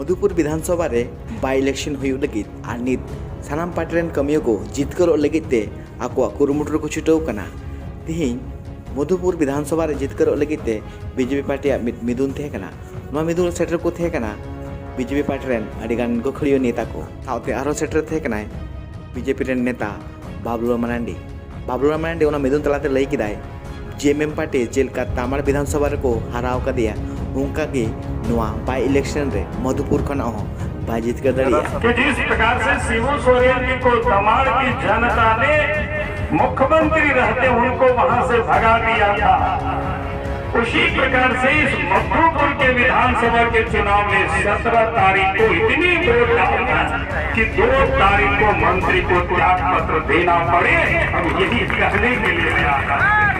मधुपुर विधानसभा रे by election हुई लगित और नित सानाम पार्टी रेन कमियों को जितकर लगित ते आको कुरुमुटुर को छुटाव कना तिहिं मधुपुर विधानसभा रे जितकर लगित ते बीजेपी पार्टी मिदुन थे कना नवा मिदुन सेटर को थे कना बीजेपी पार्टी रेन अडिगान गखड़ियो नेता को साउते आरो सेटर थे कना बीजेपी रेन नेता बाबलुराम मारांडी ओना मिदुन तलाते लई किदाय जेएमएम पार्टी जेलका तामाड़ विधानसभा रे को हराव कदिया उनका के नवा बाई इलेक्शन रे मधुपुर खना हो बाई जीत कर दड़िया कि जिस प्रकार से शिबू सोरेन को तमाड़ की जनता ने मुख्यमंत्री रहते उनको वहां से भगा दिया था, उसी प्रकार से इस मधुपुर के विधानसभा के चुनाव में 17 तारीख को इतनी वोट डालना कि 2 तारीख को मंत्री को त्याग पत्र देना पड़े। हम यही कहने के लिए आया।